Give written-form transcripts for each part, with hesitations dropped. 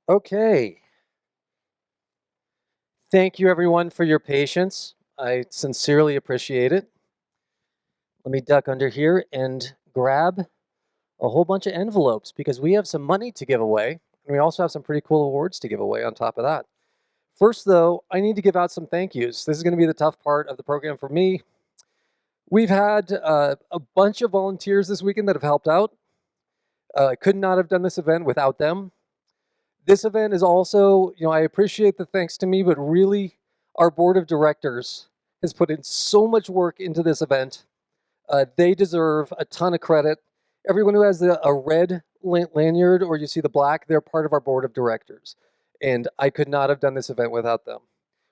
Okay. Thank you, everyone, for your patience. I sincerely appreciate it. Let me duck under here and grab a whole bunch of envelopes because we have some money to give away. And we also have some pretty cool awards to give away on top of that. First, though, I need to give out some thank yous. This is going to be the tough part of the program for me. We've had a bunch of volunteers this weekend that have helped out. I could not have done this event without them. This event is also, I appreciate the thanks to me, but really our board of directors has put in so much work into this event. They deserve a ton of credit. Everyone who has a red lanyard or you see the black, they're part of our board of directors. And I could not have done this event without them.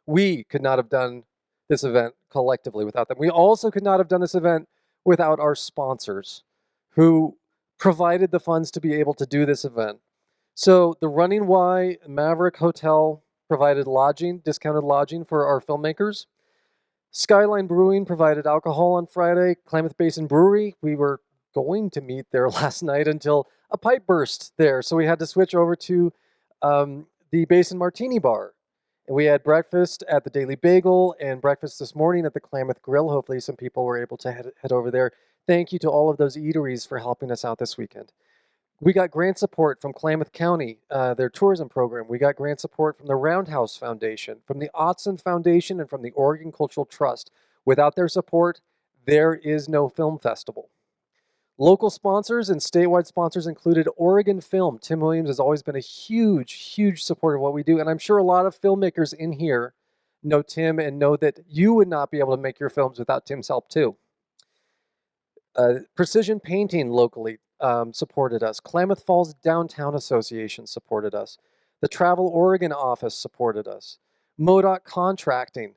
We could not have done this event collectively without them. We also could not have done this event without our sponsors who provided the funds to be able to do this event. So the Running Y Maverick Hotel provided lodging, discounted lodging for our filmmakers. Skyline Brewing provided alcohol on Friday. Klamath Basin Brewery, we were going to meet there last night until a pipe burst there. So we had to switch over to the Basin Martini Bar. And we had breakfast at the Daily Bagel and breakfast this morning at the Klamath Grill. Hopefully some people were able to head over there. Thank you to all of those eateries for helping us out this weekend. We got grant support from Klamath County, their tourism program. We got grant support from the Roundhouse Foundation, from the Otson Foundation, and from the Oregon Cultural Trust. Without their support, there is no film festival. Local sponsors and statewide sponsors included Oregon Film. Tim Williams has always been a huge, huge supporter of what we do, and I'm sure a lot of filmmakers in here know Tim and know that you would not be able to make your films without Tim's help too. Precision Painting locally supported us. Klamath Falls Downtown Association supported us. The Travel Oregon office supported us. MoDOT Contracting.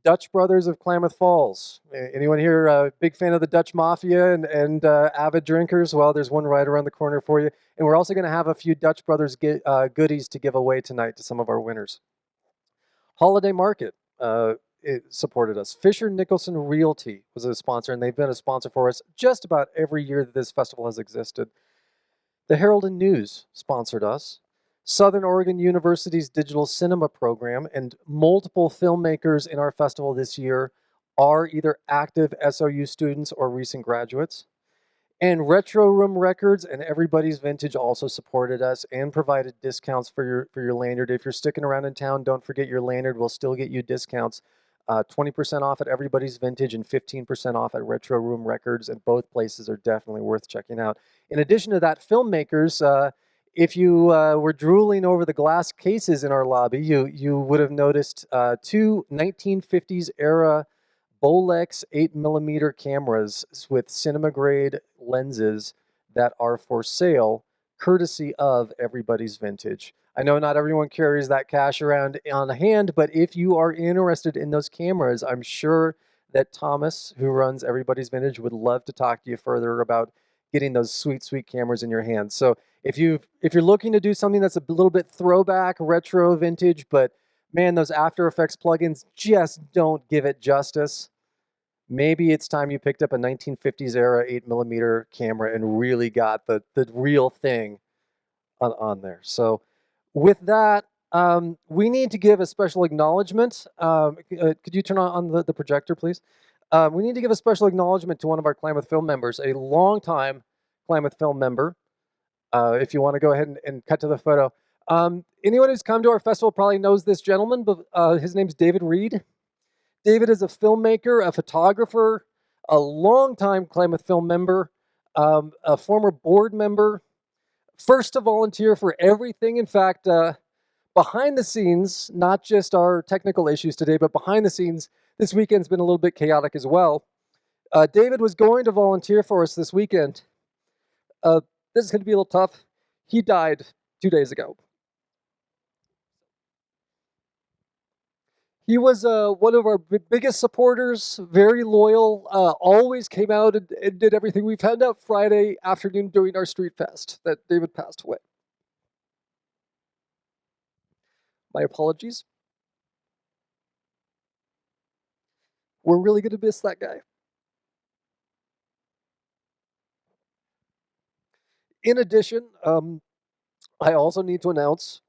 Dutch Brothers of Klamath Falls. Anyone here a big fan of the Dutch Mafia and avid drinkers? Well, there's one right around the corner for you. And we're also going to have a few Dutch Brothers goodies to give away tonight to some of our winners. Holiday Market it supported us. Fisher Nicholson Realty was a sponsor, and they've been a sponsor for us just about every year that this festival has existed. The Herald and News sponsored us. Southern Oregon University's digital cinema program and multiple filmmakers in our festival this year are either active SOU students or recent graduates. And Retro Room Records and Everybody's Vintage also supported us and provided discounts for your lanyard. If you're sticking around in town, don't forget your lanyard will still get you discounts. 20% off at Everybody's Vintage and 15% off at Retro Room Records, and both places are definitely worth checking out. In addition to that, filmmakers, if you were drooling over the glass cases in our lobby, you would have noticed two 1950s era Bolex 8mm cameras with cinema grade lenses that are for sale, courtesy of Everybody's Vintage. I know not everyone carries that cash around on hand, but if you are interested in those cameras, I'm sure that Thomas, who runs Everybody's Vintage, would love to talk to you further about getting those sweet, sweet cameras in your hands. So if you're looking to do something that's a little bit throwback, retro, vintage, but man, those After Effects plugins just don't give it justice. Maybe it's time you picked up a 1950s era 8mm camera and really got the real thing on there. So with that, we need to give a special acknowledgement. Could you turn on the projector, please? We need to give a special acknowledgement to one of our Klamath Film members, a longtime Klamath Film member. If you want to go ahead and cut to the photo. Anyone who's come to our festival probably knows this gentleman, but his name's David Reed. David is a filmmaker, a photographer, a longtime Klamath Film member, a former board member, first to volunteer for everything. In fact, behind the scenes, not just our technical issues today, but behind the scenes, this weekend's been a little bit chaotic as well. David was going to volunteer for us this weekend. This is going to be a little tough. He died 2 days ago. He was one of our biggest supporters, very loyal, always came out and did everything. We found out Friday afternoon during our street fest that David passed away. My apologies. We're really going to miss that guy. In addition, I also need to announce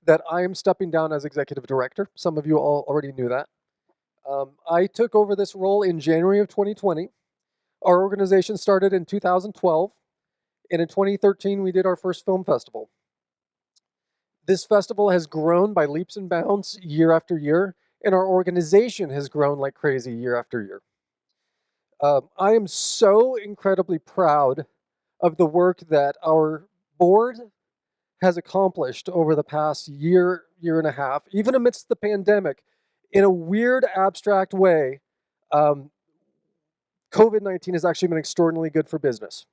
that I am stepping down as executive director. Some of you all already knew that. I took over this role in January of 2020. Our organization started in 2012, and in 2013 we did our first film festival. This festival has grown by leaps and bounds year after year, and our organization has grown like crazy year after year. I am so incredibly proud of the work that our board has accomplished over the past year and a half, even amidst the pandemic. In a weird, abstract way, COVID-19 has actually been extraordinarily good for business.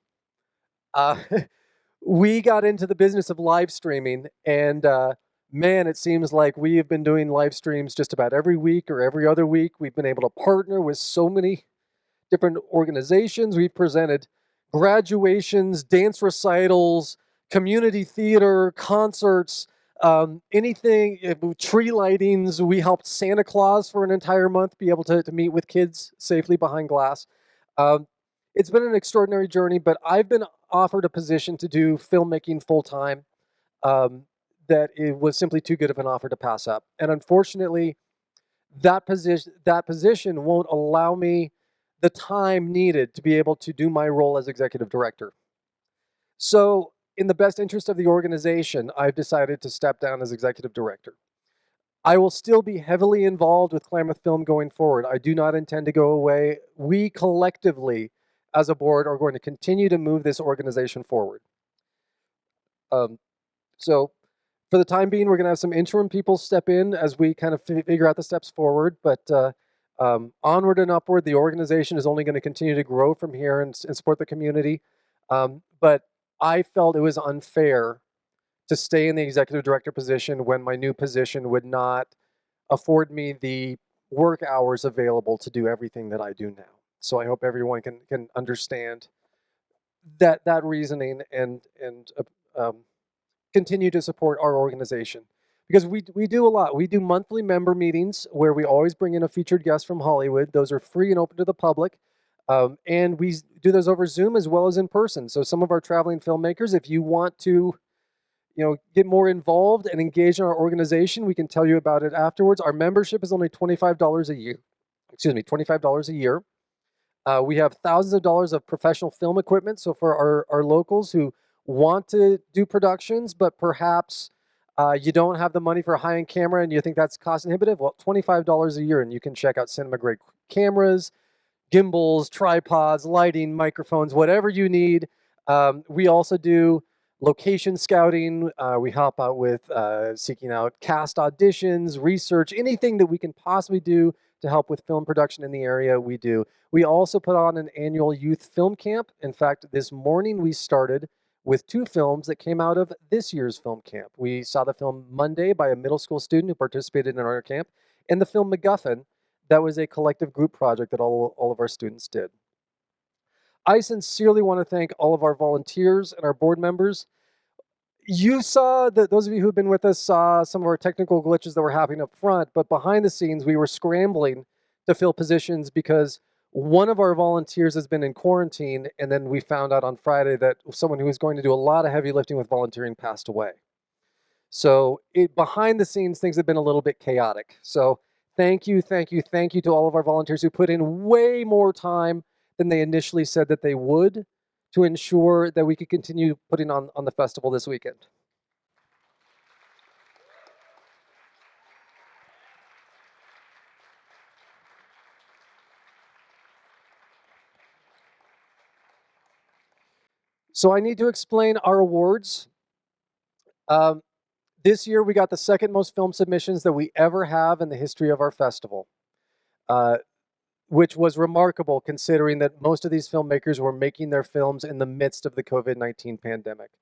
We got into the business of live streaming, and man, it seems like we have been doing live streams just about every week or every other week. We've been able to partner with so many different organizations. We've presented graduations, dance recitals, community theater, concerts, anything, tree lightings. We helped Santa Claus for an entire month be able to meet with kids safely behind glass. It's been an extraordinary journey, but I've been offered a position to do filmmaking full-time that it was simply too good of an offer to pass up. And unfortunately, that position won't allow me the time needed to be able to do my role as executive director. So in the best interest of the organization, I've decided to step down as executive director. I will still be heavily involved with Klamath Film going forward. I do not intend to go away. We collectively, as a board, are going to continue to move this organization forward. So for the time being, we're going to have some interim people step in as we kind of figure out the steps forward, but onward and upward, the organization is only going to continue to grow from here and support the community. But I felt it was unfair to stay in the executive director position when my new position would not afford me the work hours available to do everything that I do now. So I hope everyone can understand that reasoning and continue to support our organization. Because we do a lot. We do monthly member meetings where we always bring in a featured guest from Hollywood. Those are free and open to the public. And we do those over Zoom as well as in person. So some of our traveling filmmakers, if you want to get more involved and engage in our organization, we can tell you about it afterwards. Our membership is only $25 a year. Excuse me, $25 a year. We have thousands of dollars of professional film equipment. So for our locals who want to do productions, but perhaps you don't have the money for a high-end camera and you think that's cost inhibitive, well, $25 a year and you can check out cinema-grade cameras, gimbals, tripods, lighting, microphones, whatever you need. We also do location scouting. We help out with seeking out cast auditions, research, anything that we can possibly do to help with film production in the area, we do. We also put on an annual youth film camp. In fact, this morning we started with 2 films that came out of this year's film camp. We saw the film Monday by a middle school student who participated in our camp, and the film MacGuffin, that was a collective group project that all of our students did. I sincerely want to thank all of our volunteers and our board members. You saw that those of you who've been with us saw some of our technical glitches that were happening up front, but behind the scenes, we were scrambling to fill positions because one of our volunteers has been in quarantine, and then we found out on Friday that someone who was going to do a lot of heavy lifting with volunteering passed away. So behind the scenes, things have been a little bit chaotic. So thank you to all of our volunteers who put in way more time than they initially said that they would to ensure that we could continue putting on the festival this weekend. So I need to explain our awards. This year we got the second most film submissions that we ever have in the history of our festival, which was remarkable considering that most of these filmmakers were making their films in the midst of the COVID-19 pandemic.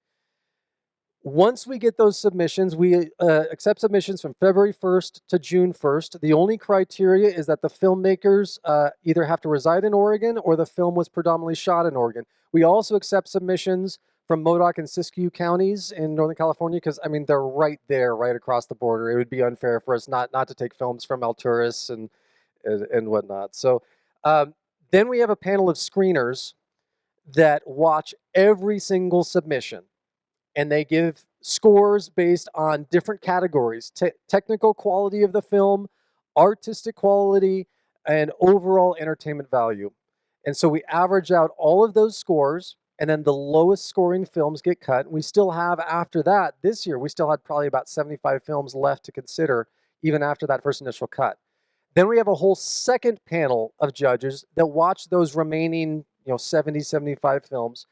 Once we get those submissions, we accept submissions from February 1st to June 1st. The only criteria is that the filmmakers either have to reside in Oregon or the film was predominantly shot in Oregon. We also accept submissions from Modoc and Siskiyou counties in Northern California because, I mean, they're right there, right across the border. It would be unfair for us not to take films from Alturas and whatnot. So then we have a panel of screeners that watch every single submission, and they give scores based on different categories: technical quality of the film, artistic quality, and overall entertainment value. And so we average out all of those scores, and then the lowest scoring films get cut. And we still have, after that, this year, we still had probably about 75 films left to consider, even after that first initial cut. Then we have a whole second panel of judges that watch those remaining, 70, 75 films.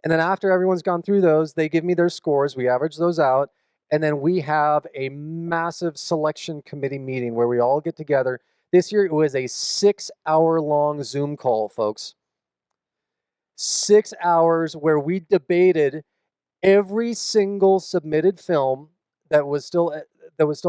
And then after everyone's gone through those, they give me their scores. We average those out. And then we have a massive selection committee meeting where we all get together. This year, it was a 6-hour-long Zoom call, folks. 6 hours where we debated every single submitted film that was still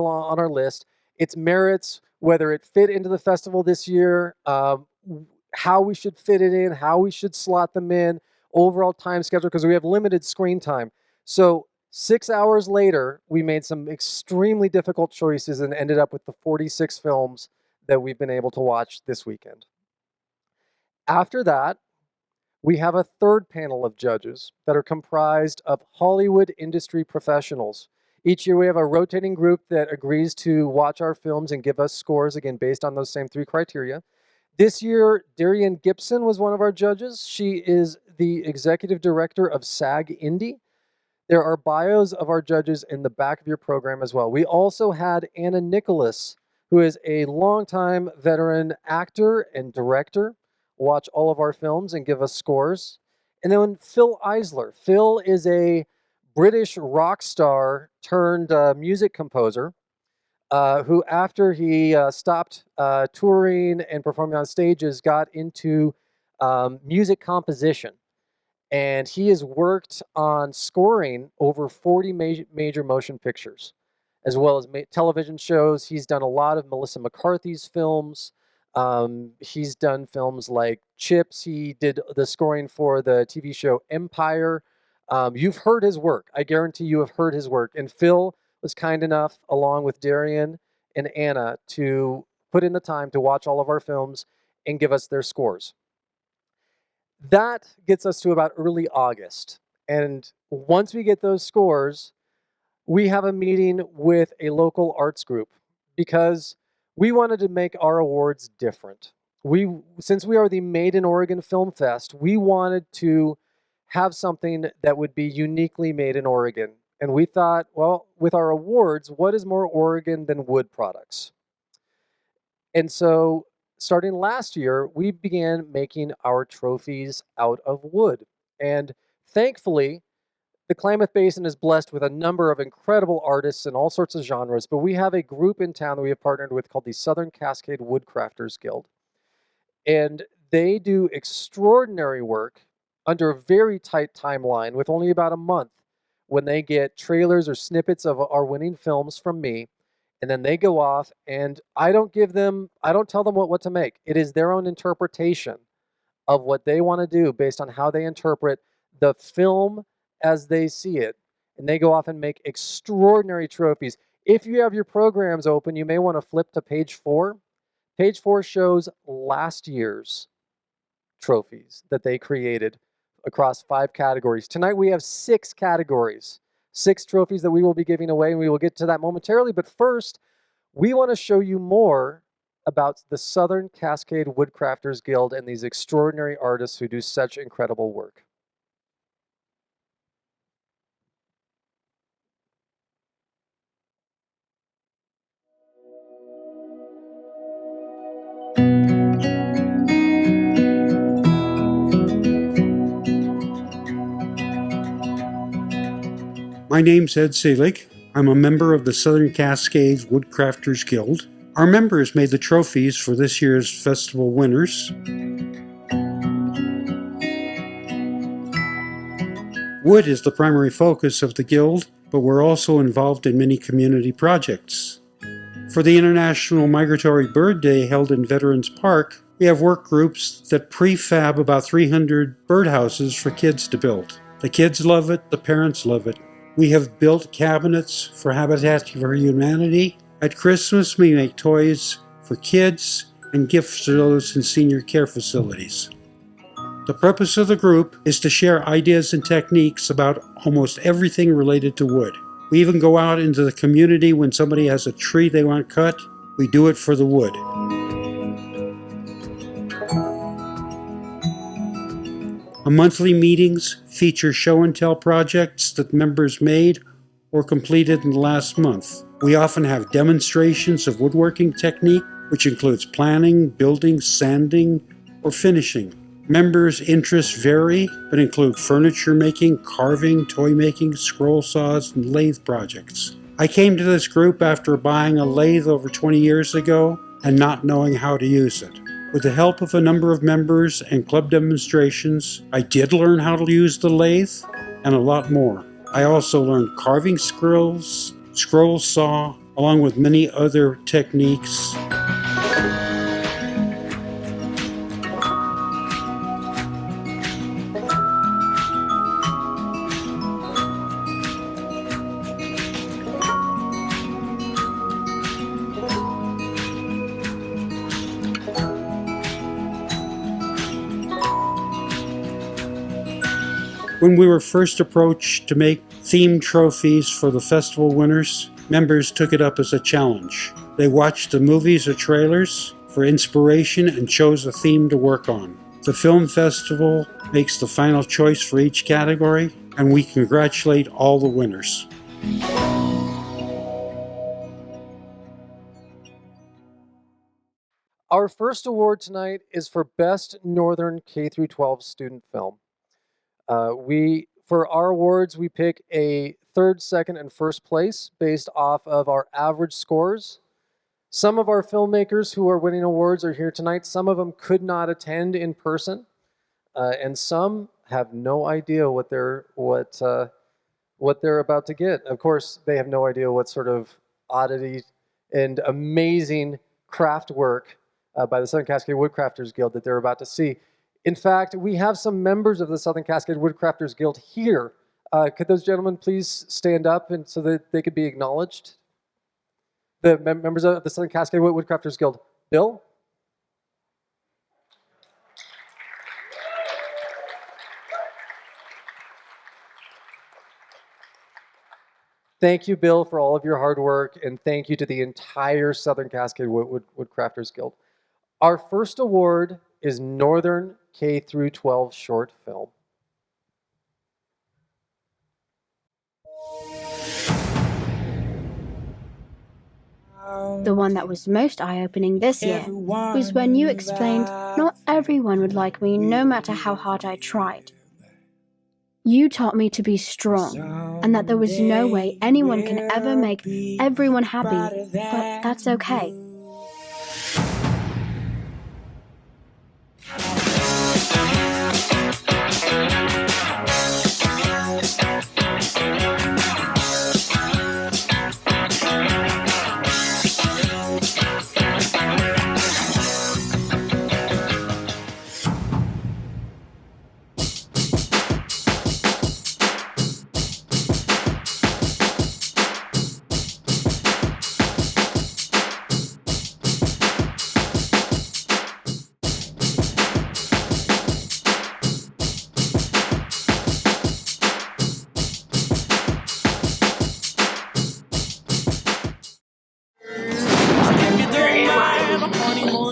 on our list, its merits, whether it fit into the festival this year, how we should fit it in, how we should slot them in, overall time schedule, because we have limited screen time. So 6 hours later, we made some extremely difficult choices and ended up with the 46 films that we've been able to watch this weekend. After that, we have a third panel of judges that are comprised of Hollywood industry professionals. Each year we have a rotating group that agrees to watch our films and give us scores, again, based on those same 3 criteria. This year, Darian Gibson was one of our judges. She is the executive director of SAG Indy. There are bios of our judges in the back of your program as well. We also had Anna Nicholas, who is a longtime veteran actor and director, watch all of our films and give us scores. And then Phil Eisler. Phil is a British rock star turned music composer who, after he stopped touring and performing on stages, got into music composition. And he has worked on scoring over 40 major motion pictures, as well as television shows. He's done a lot of Melissa McCarthy's films. He's done films like Chips. He did the scoring for the TV show Empire. You've heard his work. I guarantee you have heard his work. And Phil was kind enough, along with Darian and Anna, to put in the time to watch all of our films and give us their scores. That gets us to about early August. And once we get those scores, we have a meeting with a local arts group because we wanted to make our awards different. Since we are the Made in Oregon Film Fest, we wanted to have something that would be uniquely made in Oregon. And we thought, well, with our awards, what is more Oregon than wood products? And so starting last year, we began making our trophies out of wood. And thankfully, the Klamath Basin is blessed with a number of incredible artists in all sorts of genres, but we have a group in town that we have partnered with called the Southern Cascade Woodcrafters Guild. And they do extraordinary work under a very tight timeline with only about a month, when they get trailers or snippets of our winning films from me. And then they go off, and I don't tell them what to make. It is their own interpretation of what they want to do based on how they interpret the film as they see it. And they go off and make extraordinary trophies. If you have your programs open, you may want to flip to page 4. Page 4 shows last year's trophies that they created across 5 categories. Tonight we have 6 categories, 6 trophies that we will be giving away, and we will get to that momentarily. But first, we want to show you more about the Southern Cascade Woodcrafters Guild and these extraordinary artists who do such incredible work. My name's Ed Selig. I'm a member of the Southern Cascades Woodcrafters Guild. Our members made the trophies for this year's festival winners. Wood is the primary focus of the Guild, but we're also involved in many community projects. For the International Migratory Bird Day held in Veterans Park, we have work groups that prefab about 300 birdhouses for kids to build. The kids love it, the parents love it. We have built cabinets for Habitat for Humanity. At Christmas, we make toys for kids and gifts to those in senior care facilities. The purpose of the group is to share ideas and techniques about almost everything related to wood. We even go out into the community when somebody has a tree they want cut. We do it for the wood. Our monthly meetings feature show and tell projects that members made or completed in the last month. We often have demonstrations of woodworking technique, which includes planning, building, sanding, or finishing. Members' interests vary, but include furniture making, carving, toy making, scroll saws, and lathe projects. I came to this group after buying a lathe over 20 years ago and not knowing how to use it. With the help of a number of members and club demonstrations, I did learn how to use the lathe and a lot more. I also learned carving skills, scroll saw, along with many other techniques. When we were first approached to make themed trophies for the festival winners, members took it up as a challenge. They watched the movies or trailers for inspiration and chose a theme to work on. The film festival makes the final choice for each category, and we congratulate all the winners. Our first award tonight is for Best Northern K-12 Student Film. For our awards, we pick a third, second, and first place based off of our average scores. Some of our filmmakers who are winning awards are here tonight. Some of them could not attend in person, and some have no idea what they're about to get. Of course, they have no idea what sort of oddity and amazing craft work by the Southern Cascade Woodcrafters Guild that they're about to see. In fact, we have some members of the Southern Cascade Woodcrafters Guild here. Could those gentlemen please stand up and so that they could be acknowledged? The members of the Southern Cascade Woodcrafters Guild. Bill? Thank you, Bill, for all of your hard work, and thank you to the entire Southern Cascade Woodcrafters Guild. Our first award is Northern K-12 Short Film. The one that was most eye-opening this year was when you explained not everyone would like me no matter how hard I tried. You taught me to be strong, and that there was no way anyone can ever make everyone happy, but that's okay.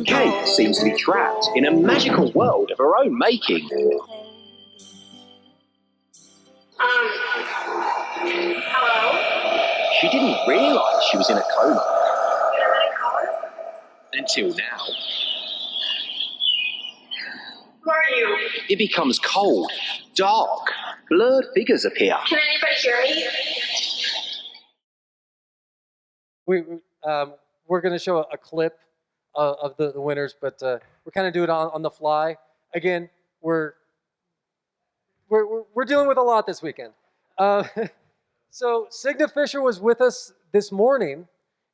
Kate seems to be trapped in a magical world of her own making. Hello? She didn't realise she was in a coma. Until now. Who are you? It becomes cold, dark, blurred figures appear. Can anybody hear me? We're going to show a clip of the winners, but we're kind of doing it on the fly. Again, we're dealing with a lot this weekend. So Signa Fisher was with us this morning,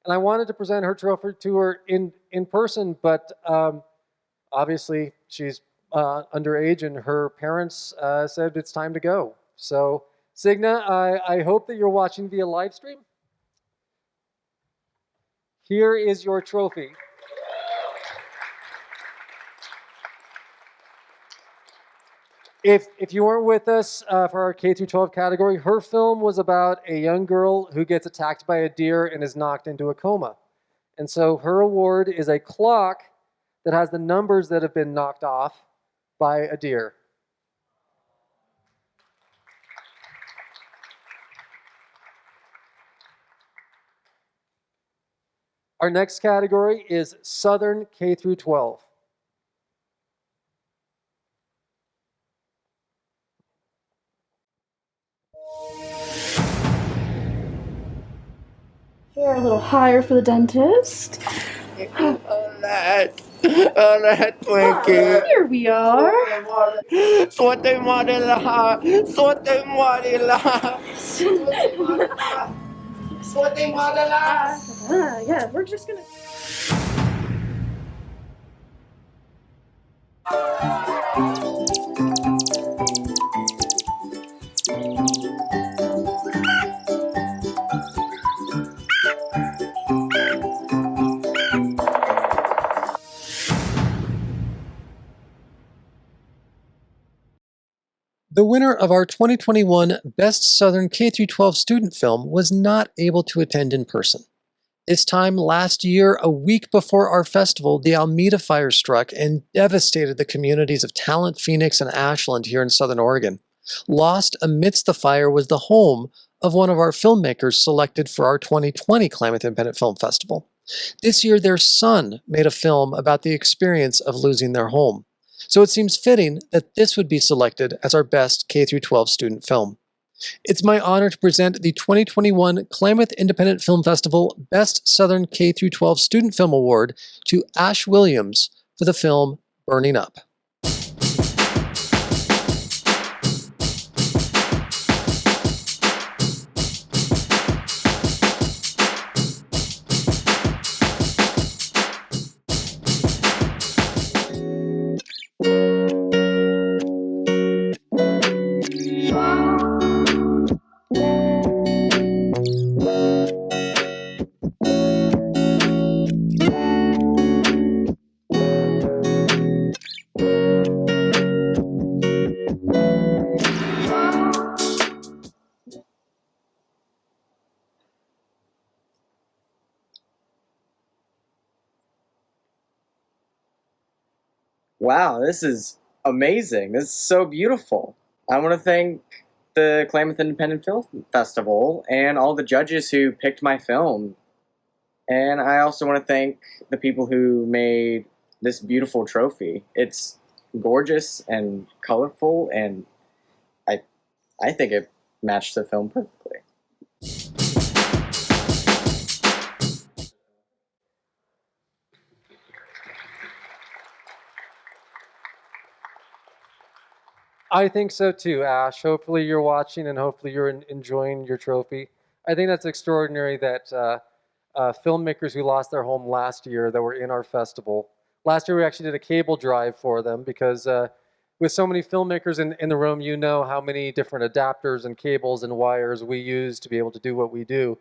and I wanted to present her trophy to her in person, but obviously she's underage, and her parents said it's time to go. So Signa, I hope that you're watching via live stream. Here is your trophy. Thank you. If you weren't with us for our K through 12 category, her film was about a young girl who gets attacked by a deer and is knocked into a coma. And so her award is a clock that has the numbers that have been knocked off by a deer. Our next category is Southern K through 12. Here, a little higher for the dentist. Oh, that Twinkie. Here we are. Suerte Marila. Suerte Marila. Suerte Marila. Yeah, we're just gonna. The winner of our 2021 Best Southern K-12 Student Film was not able to attend in person. This time last year, a week before our festival, the Almeda fire struck and devastated the communities of Talent, Phoenix, and Ashland here in Southern Oregon. Lost amidst the fire was the home of one of our filmmakers selected for our 2020 Klamath Independent Film Festival. This year, their son made a film about the experience of losing their home. So it seems fitting that this would be selected as our best K-12 student film. It's my honor to present the 2021 Klamath Independent Film Festival Best Southern K-12 Student Film Award to Ash Williams for the film Burning Up. Wow, this is amazing. This is so beautiful. I want to thank the Klamath Independent Film Festival and all the judges who picked my film. And I also want to thank the people who made this beautiful trophy. It's gorgeous and colorful, and I think it matched the film perfectly. I think so too, Ash. Hopefully you're watching and hopefully you're enjoying your trophy. I think that's extraordinary that filmmakers who lost their home last year that were in our festival. Last year we actually did a cable drive for them because with so many filmmakers in the room, you know how many different adapters and cables and wires we use to be able to do what we do.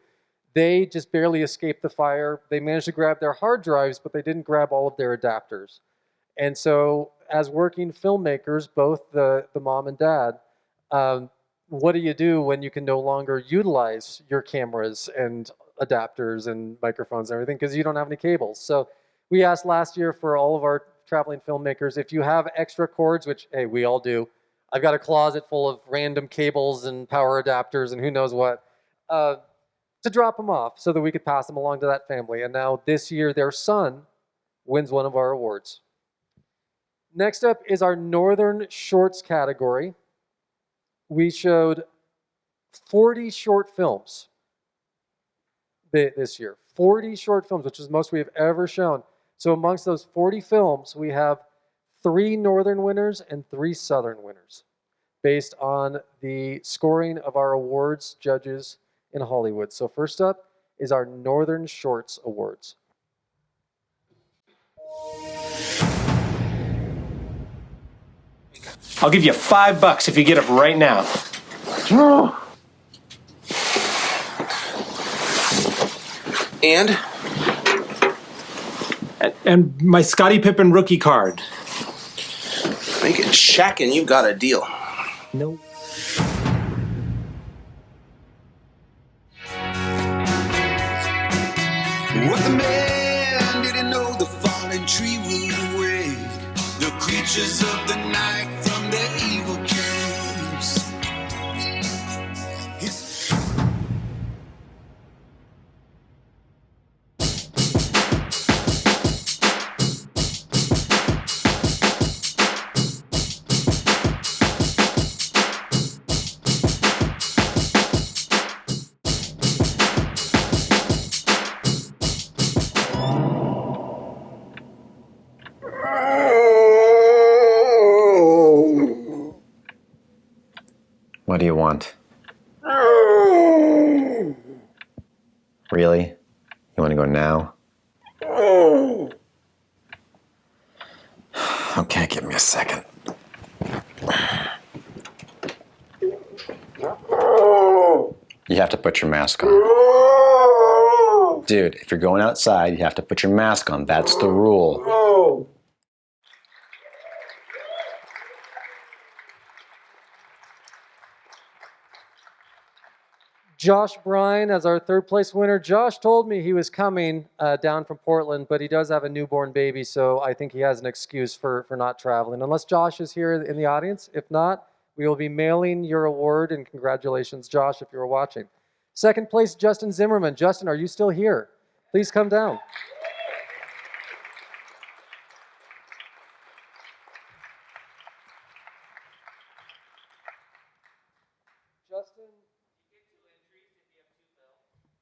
They just barely escaped the fire. They managed to grab their hard drives, but they didn't grab all of their adapters. And so as working filmmakers, both the mom and dad, what do you do when you can no longer utilize your cameras and adapters and microphones and everything because you don't have any cables? So we asked last year for all of our traveling filmmakers, if you have extra cords, which, hey, we all do. I've got a closet full of random cables and power adapters and who knows what, to drop them off so that we could pass them along to that family. And now this year, their son wins one of our awards. Next up is our Northern Shorts category. We showed 40 short films this year. 40 short films, which is the most we have ever shown. So amongst those 40 films, we have 3 Northern winners and 3 Southern winners based on the scoring of our awards judges in Hollywood. So first up is our Northern Shorts Awards. I'll give you $5 if you get up right now. And? And my Scottie Pippen rookie card. Make it Shaq and you got a deal. No. What the man didn't know, the fallen tree would wake the creatures of the night from their evil caves. What do you want? Really? You want to go now? Okay, give me a second. You have to put your mask on. Dude, if you're going outside, you have to put your mask on. That's the rule. Josh Bryan as our third place winner. Josh told me he was coming down from Portland, but he does have a newborn baby, so I think he has an excuse for not traveling. Unless Josh is here in the audience. If not, we will be mailing your award, and congratulations, Josh, if you were watching. Second place, Justin Zimmerman. Justin, are you still here? Please come down. Justin,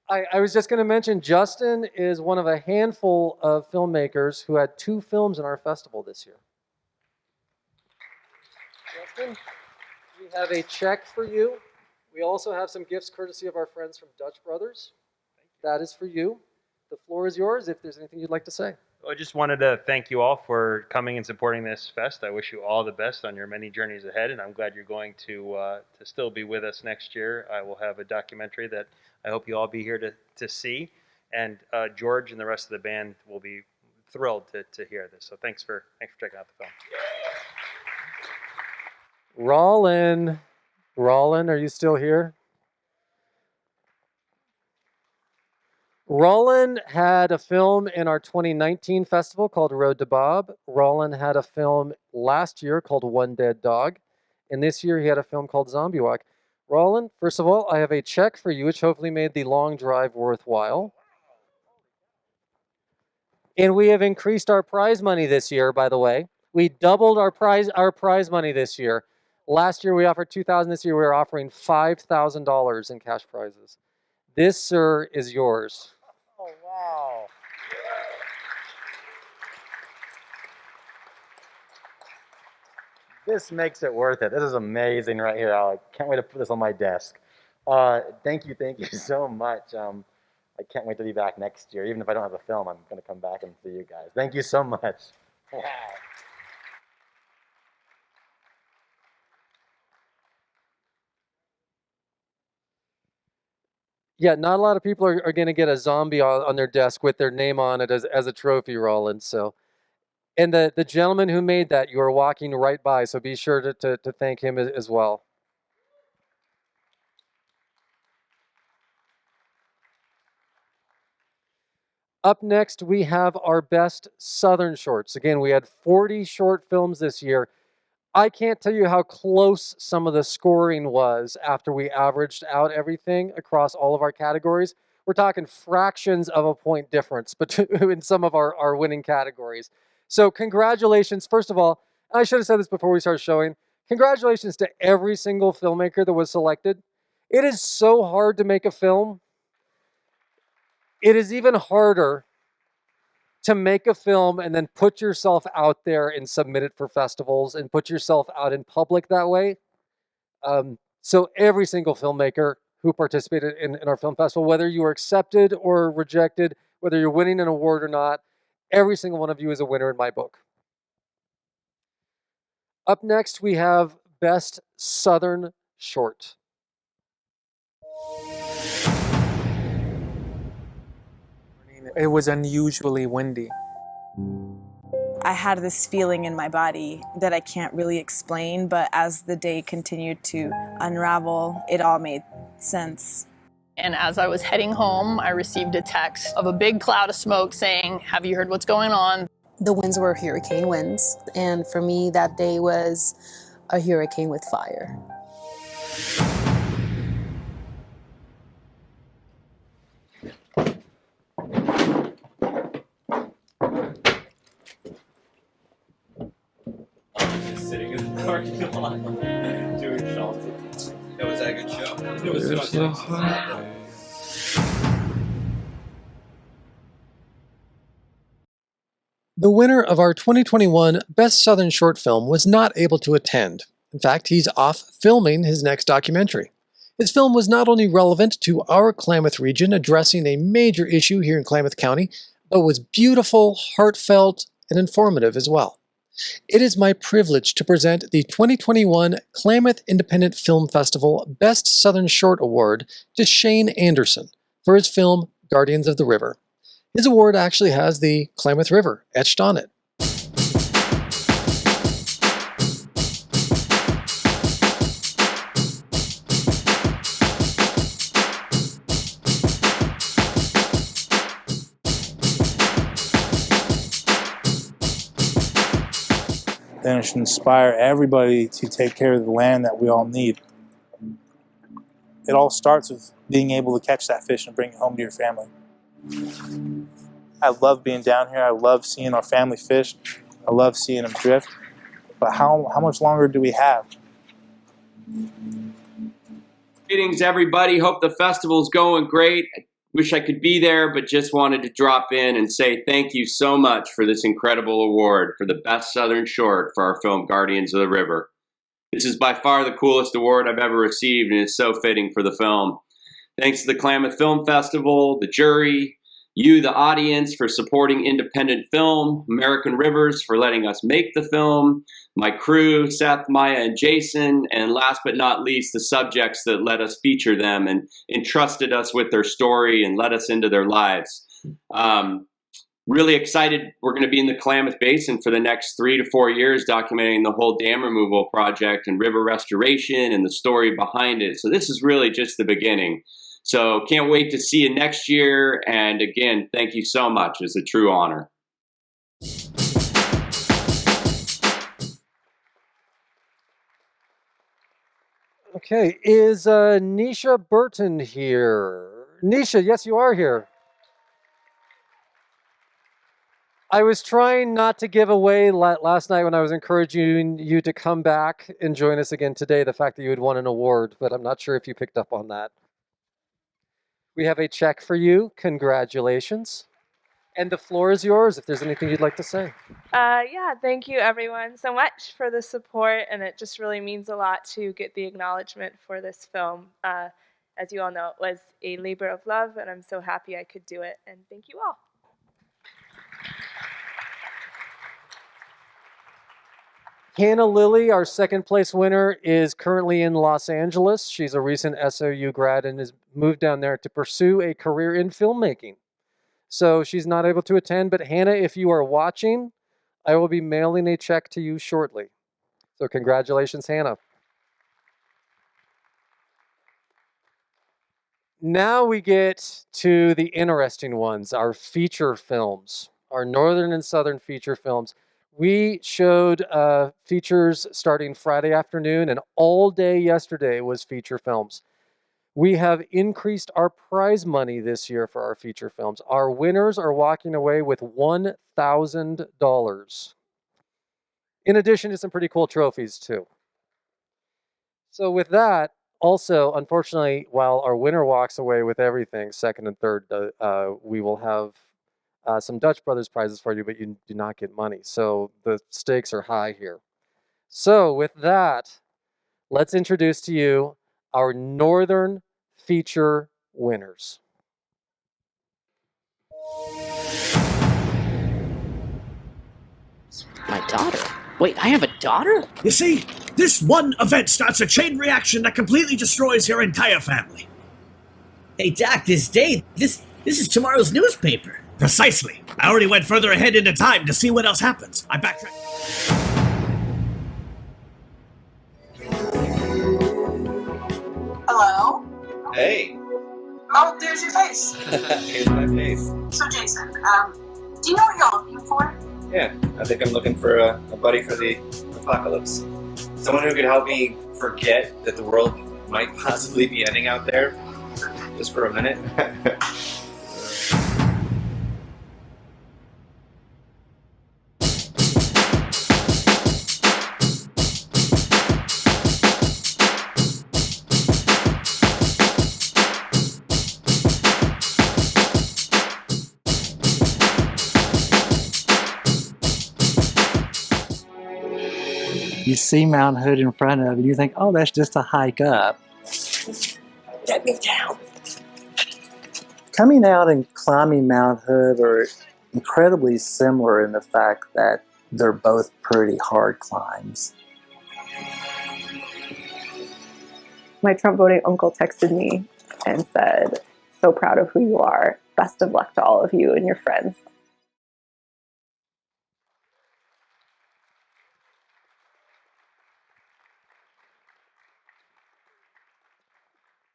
I was just going to mention, Justin is one of a handful of filmmakers who had 2 films in our festival this year. Justin, we have a check for you. We also have some gifts courtesy of our friends from Dutch Brothers. That is for you. The floor is yours if there's anything you'd like to say. Well, I just wanted to thank you all for coming and supporting this fest. I wish you all the best on your many journeys ahead, and I'm glad you're going to still be with us next year. I will have a documentary that I hope you all be here to see, and George and the rest of the band will be thrilled to hear this. So thanks for checking out the film. Rollin, are you still here? Rollin had a film in our 2019 festival called Road to Bob. Rollin had a film last year called One Dead Dog. And this year he had a film called Zombie Walk. Rollin, first of all, I have a check for you, which hopefully made the long drive worthwhile. And we have increased our prize money this year, by the way. We doubled our prize money this year. Last year we offered $2,000. This year we are offering $5,000 in cash prizes. This, sir, is yours. Oh, wow. This makes it worth it. This is amazing right here. I can't wait to put this on my desk. Thank you so much. I can't wait to be back next year. Even if I don't have a film, I'm going to come back and see you guys. Thank you so much. Wow. Yeah, not a lot of people are going to get a zombie on their desk with their name on it as a trophy, Roland. So, and the gentleman who made that, you are walking right by, so be sure to thank him as well. Up next, we have our best Southern shorts. Again, we had 40 short films this year. I can't tell you how close some of the scoring was after we averaged out everything across all of our categories. We're talking fractions of a point difference in some of our winning categories. So congratulations, first of all. I should have said this before we start showing. Congratulations to every single filmmaker that was selected. It is so hard to make a film. It is even harder to make a film and then put yourself out there and submit it for festivals and put yourself out in public that way. So every single filmmaker who participated in our film festival, whether you were accepted or rejected, whether you're winning an award or not, every single one of you is a winner in my book. Up next, we have Best Southern Short. It was unusually windy. I had this feeling in my body that I can't really explain, but as the day continued to unravel, it all made sense. And as I was heading home, I received a text of a big cloud of smoke saying, "Have you heard what's going on?" The winds were hurricane winds, and for me that day was a hurricane with fire. Just sitting in the parking lot doing Shelton. Was that a good show? It was so hot. The winner of our 2021 Best Southern Short Film was not able to attend. In fact, he's off filming his next documentary. His film was not only relevant to our Klamath region, addressing a major issue here in Klamath County, but was beautiful, heartfelt, and informative as well. It is my privilege to present the 2021 Klamath Independent Film Festival Best Southern Short Award to Shane Anderson for his film Guardians of the River. His award actually has the Klamath River etched on it. Then it should inspire everybody to take care of the land that we all need. It all starts with being able to catch that fish and bring it home to your family. I love being down here. I love seeing our family fish. I love seeing them drift. But how much longer do we have? Greetings, everybody. Hope the festival's going great. Wish I could be there, but just wanted to drop in and say thank you so much for this incredible award for the Best Southern Short for our film Guardians of the River. This is by far the coolest award I've ever received, and it's so fitting for the film. Thanks to the Klamath Film Festival, the jury, you, the audience, for supporting independent film, American Rivers for letting us make the film, my crew, Seth, Maya, and Jason, and last but not least, the subjects that let us feature them and entrusted us with their story and let us into their lives. Really excited. We're going to be in the Klamath Basin for the next 3 to 4 years documenting the whole dam removal project and river restoration and the story behind it. So this is really just the beginning. So can't wait to see you next year. And again, thank you so much. It's a true honor. Okay, is Nisha Burton here? Nisha, yes, you are here. I was trying not to give away last night when I was encouraging you to come back and join us again today, the fact that you had won an award, but I'm not sure if you picked up on that. We have a check for you. Congratulations. And the floor is yours if there's anything you'd like to say. Yeah, thank you everyone so much for the support, and it just really means a lot to get the acknowledgement for this film. As you all know, it was a labor of love, and I'm so happy I could do it, and thank you all. Hannah Lilly, our second place winner, is currently in Los Angeles. She's a recent SOU grad and has moved down there to pursue a career in filmmaking. So she's not able to attend, but Hannah, if you are watching, I will be mailing a check to you shortly. So congratulations, Hannah. Now we get to the interesting ones, our feature films, our northern and southern feature films. We showed features starting Friday afternoon, and all day yesterday was feature films. We have increased our prize money this year for our feature films. Our winners are walking away with $1,000. In addition to some pretty cool trophies, too. So with that, also, unfortunately, while our winner walks away with everything, second and third, we will have some Dutch Brothers prizes for you, but you do not get money. So the stakes are high here. So with that, let's introduce to you our Northern feature winners. My daughter? Wait, I have a daughter? You see, this one event starts a chain reaction that completely destroys your entire family. Hey, Doc, this is tomorrow's newspaper. Precisely. I already went further ahead into time to see what else happens. I backtracked. Hello? Hey, Oh, there's your face. here's my face. So, Jason, do you know what you're looking for? Yeah, I think I'm looking for a buddy for the apocalypse. Someone who could help me forget that the world might possibly be ending out there, just for a minute. You see Mount Hood in front of you, and you think, oh, that's just a hike up. Get me down. Coming out and climbing Mount Hood are incredibly similar in the fact that they're both pretty hard climbs. My Trump voting uncle texted me and said, so proud of who you are. Best of luck to all of you and your friends.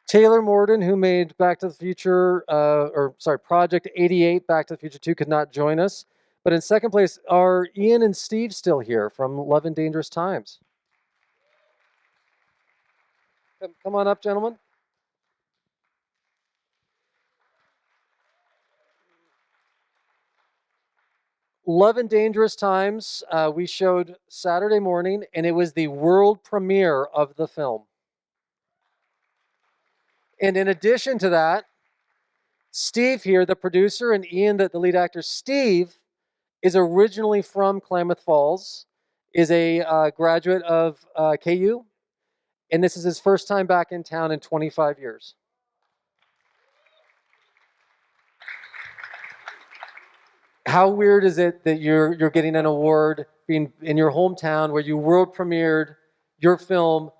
Taylor Morden, who made Back to the Future, Project 88, Back to the Future 2, could not join us. But in second place are Ian and Steve still here from Love and Dangerous Times. Come on up, gentlemen. Love and Dangerous Times, we showed Saturday morning, and it was the world premiere of the film. And in addition to that, Steve here, the producer, and Ian, the lead actor, Steve, is originally from Klamath Falls, is a graduate of KU, and this is his first time back in town in 25 years. How weird is it that you're getting an award being in your hometown where you world premiered your film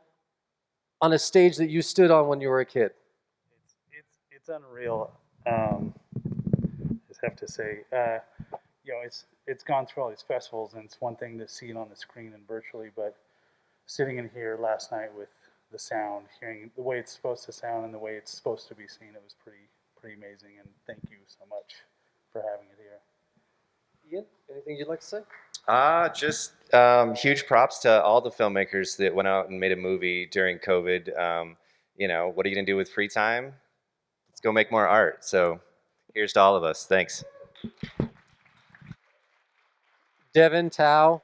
on a stage that you stood on when you were a kid? It's unreal. Just have to say, it's gone through all these festivals, and it's one thing to see it on the screen and virtually, but sitting in here last night with the sound, hearing the way it's supposed to sound and the way it's supposed to be seen, it was pretty amazing. And thank you so much for having it here. Ian, anything you'd like to say? Just huge props to all the filmmakers that went out and made a movie during COVID. What are you gonna do with free time? Let's go make more art. So here's to all of us. Thanks. Devin Tao.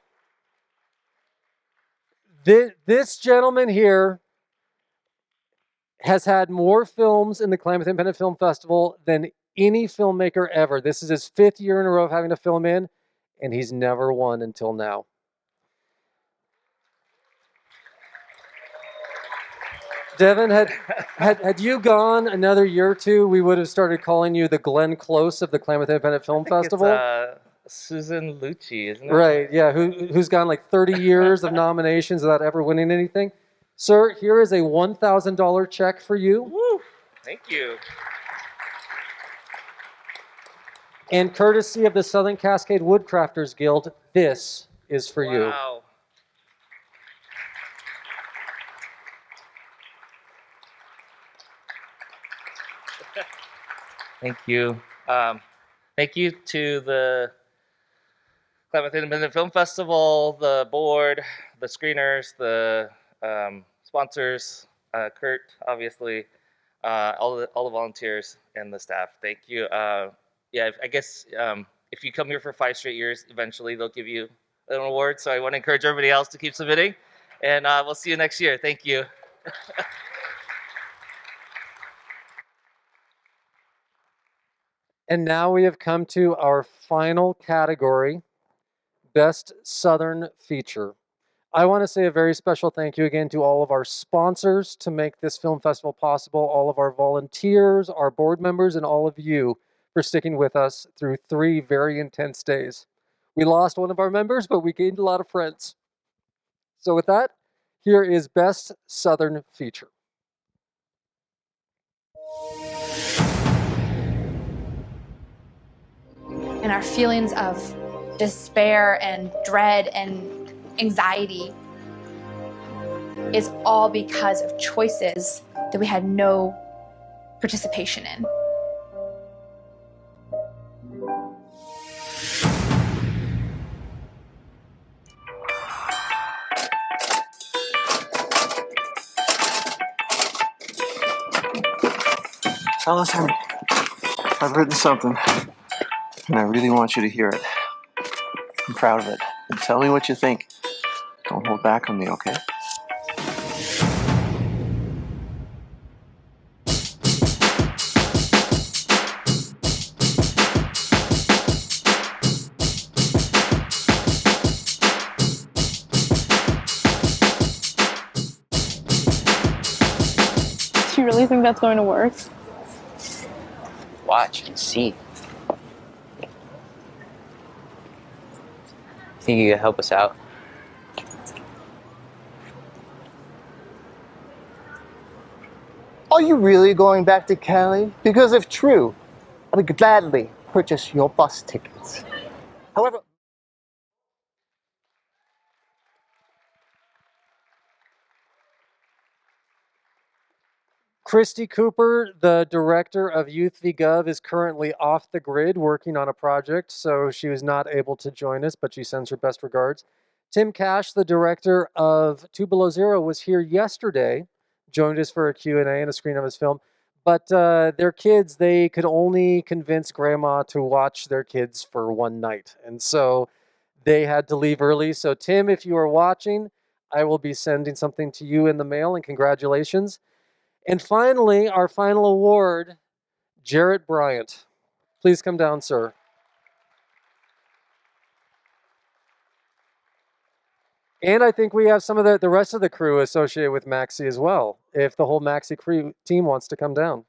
This gentleman here has had more films in the Klamath Independent Film Festival than any filmmaker ever. This is his 5th year in a row of having a film in, and he's never won until now. Devin, had you gone another year or two, we would have started calling you the Glenn Close of the Klamath Independent Film Festival. It's Susan Lucci, isn't it? Right, yeah, who's gone like 30 years of nominations without ever winning anything. Sir, here is a $1,000 check for you. Woo! Thank you. And courtesy of the Southern Cascade Woodcrafters Guild, this is for you. Wow. Thank you. Thank you to the Klamath Independent Film Festival, the board, the screeners, the sponsors, Kurt, obviously, all the volunteers and the staff. Thank you. I guess if you come here for 5 straight years, eventually they'll give you an award. So I want to encourage everybody else to keep submitting, and we'll see you next year. Thank you. And now we have come to our final category, Best Southern Feature. I want to say a very special thank you again to all of our sponsors to make this film festival possible, all of our volunteers, our board members, and all of you for sticking with us through 3 very intense days. We lost one of our members, but we gained a lot of friends. So with that, here is Best Southern Feature. And our feelings of despair and dread and anxiety is all because of choices that we had no participation in. Alice, I've written something, and I really want you to hear it. I'm proud of it. And tell me what you think. Don't hold back on me, okay? Do you really think that's going to work? Watch and see. Think you could help us out? Are you really going back to Cali? Because if true, I would gladly purchase your bus tickets. However, Christy Cooper, the director of Youth v Gov, is currently off the grid working on a project, so she was not able to join us, but she sends her best regards. Tim Cash, the director of Two Below Zero, was here yesterday, joined us for a Q&A and a screen of his film. But their kids, they could only convince grandma to watch their kids for one night. And so they had to leave early. So Tim, if you are watching, I will be sending something to you in the mail, and congratulations. And finally, our final award, Jarrett Bryant. Please come down, sir. And I think we have some of the rest of the crew associated with Maxi as well, if the whole Maxi crew team wants to come down.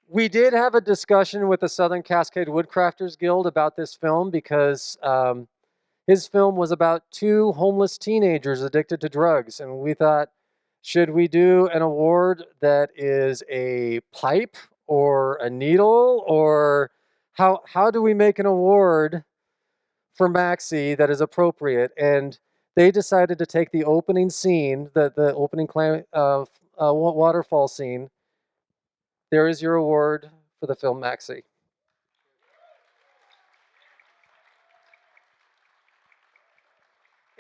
We did have a discussion with the Southern Cascade Woodcrafters Guild about this film because his film was about two homeless teenagers addicted to drugs. And we thought, should we do an award that is a pipe or a needle? Or how do we make an award for Maxi that is appropriate? And they decided to take the opening scene, the opening waterfall scene. There is your award for the film Maxi.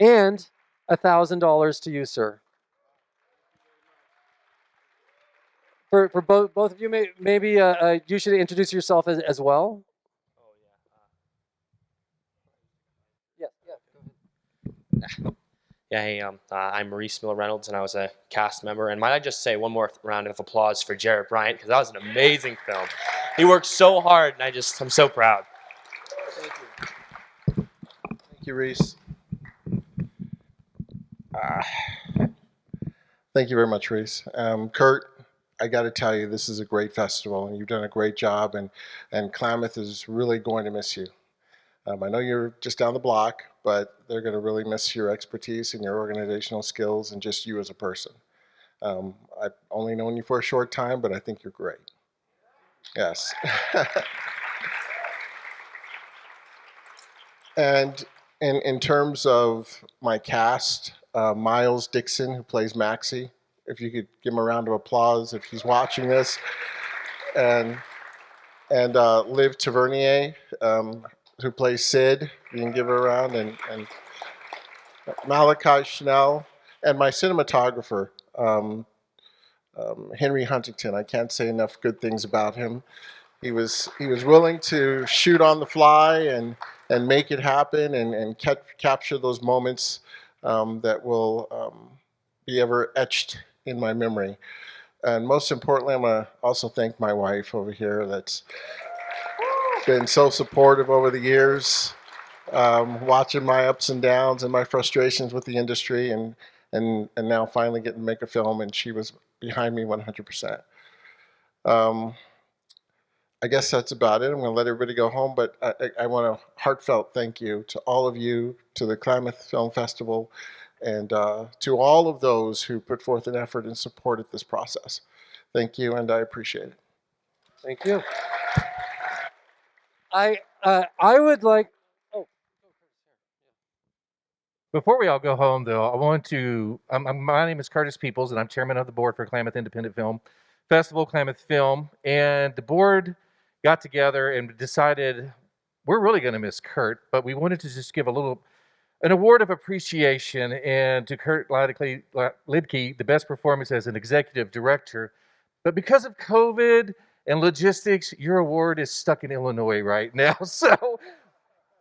And $1,000 to you, sir. For both of you, maybe you should introduce yourself as well. Yeah, hey, I'm Maurice Miller Reynolds, and I was a cast member. And might I just say one more round of applause for Jarrett Bryant, because that was an amazing film. He worked so hard, and I'm so proud. Thank you. Thank you, Reese. Thank you very much, Reese. Kurt, I got to tell you, this is a great festival, and you've done a great job, and Klamath is really going to miss you. I know you're just down the block, but they're going to really miss your expertise and your organizational skills and just you as a person. I've only known you for a short time, but I think you're great. Yes. And in terms of my cast, Miles Dixon, who plays Maxi, if you could give him a round of applause if he's watching this, and Liv Tavernier, who plays Sid, you can give her a round, and Malachi Schnell, and my cinematographer, Henry Huntington. I can't say enough good things about him. He was willing to shoot on the fly and make it happen and capture those moments that will be ever etched in my memory. And most importantly, I'm going to also thank my wife over here that's been so supportive over the years, watching my ups and downs and my frustrations with the industry, and now finally getting to make a film, and she was behind me 100%. I guess that's about it. I'm going to let everybody go home, but I want a heartfelt thank you to all of you, to the Klamath Film Festival, and to all of those who put forth an effort and supported this process. Thank you, and I appreciate it. Thank you. I would like. Oh, Before we all go home, though, I want to. My name is Curtis Peoples, and I'm chairman of the board for Klamath Independent Film Festival, Klamath Film. And the board got together and decided we're really going to miss Kurt, but we wanted to just give an award of appreciation and to Kurt Lidke, the best performance as an executive director. But because of COVID and logistics, your award is stuck in Illinois right now. So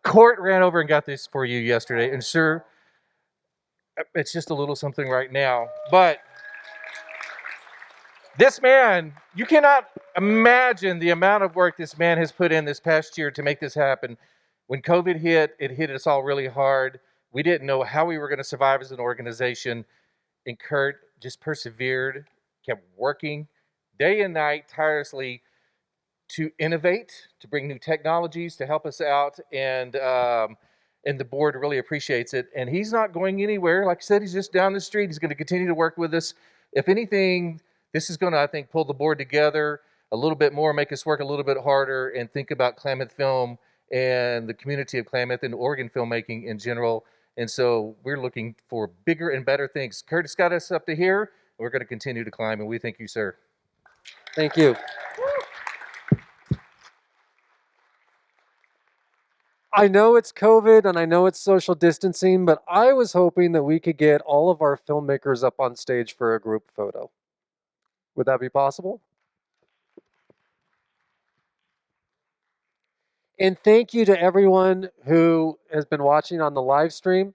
Court ran over and got this for you yesterday, and sir, it's just a little something right now. But this man, you cannot imagine the amount of work this man has put in this past year to make this happen. When COVID hit, it hit us all really hard. We didn't know how we were going to survive as an organization. And Kurt just persevered, kept working day and night tirelessly to innovate, to bring new technologies to help us out. And the board really appreciates it. And he's not going anywhere. Like I said, he's just down the street. He's going to continue to work with us. If anything, this is going to, I think, pull the board together a little bit more, make us work a little bit harder, and think about Klamath Film and the community of Klamath and Oregon filmmaking in general. And so we're looking for bigger and better things. Curtis got us up to here. We're going to continue to climb, and we thank you, sir. Thank you. I know it's COVID and I know it's social distancing, but I was hoping that we could get all of our filmmakers up on stage for a group photo. Would that be possible? And thank you to everyone who has been watching on the live stream.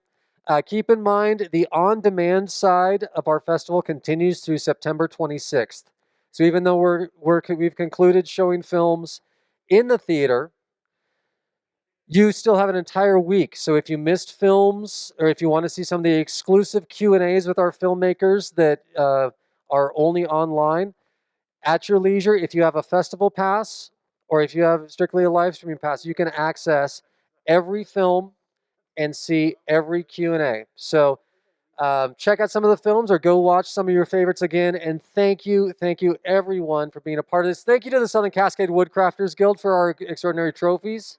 Keep in mind, the on-demand side of our festival continues through September 26th. So even though we've concluded showing films in the theater, you still have an entire week. So if you missed films, or if you want to see some of the exclusive Q&As with our filmmakers that are only online, at your leisure, if you have a festival pass, or if you have strictly a live streaming pass, you can access every film and see every Q&A. So check out some of the films or go watch some of your favorites again. And thank you everyone for being a part of this. Thank you to the Southern Cascade Woodcrafters Guild for our extraordinary trophies.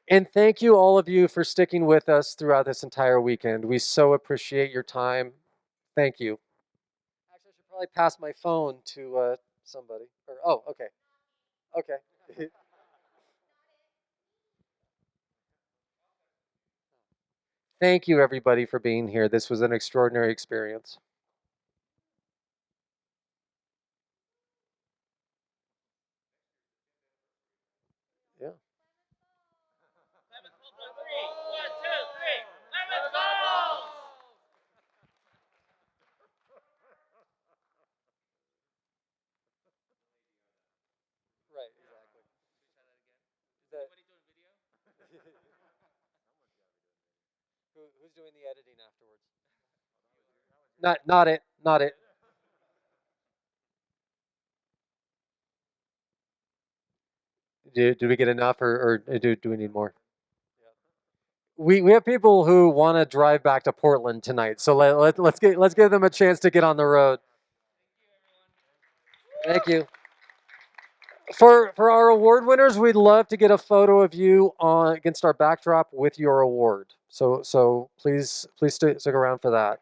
And thank you all of you for sticking with us throughout this entire weekend. We so appreciate your time. Thank you. Actually, I should probably pass my phone to somebody. Oh, okay. Okay. Thank you, everybody, for being here. This was an extraordinary experience. Yeah. Right, exactly. Who's doing the editing afterwards? Not it. Do we get enough, or do we need more? We have people who want to drive back to Portland tonight, so let's give them a chance to get on the road. Thank you. For our award winners, we'd love to get a photo of you against our backdrop with your award. So please stick around for that.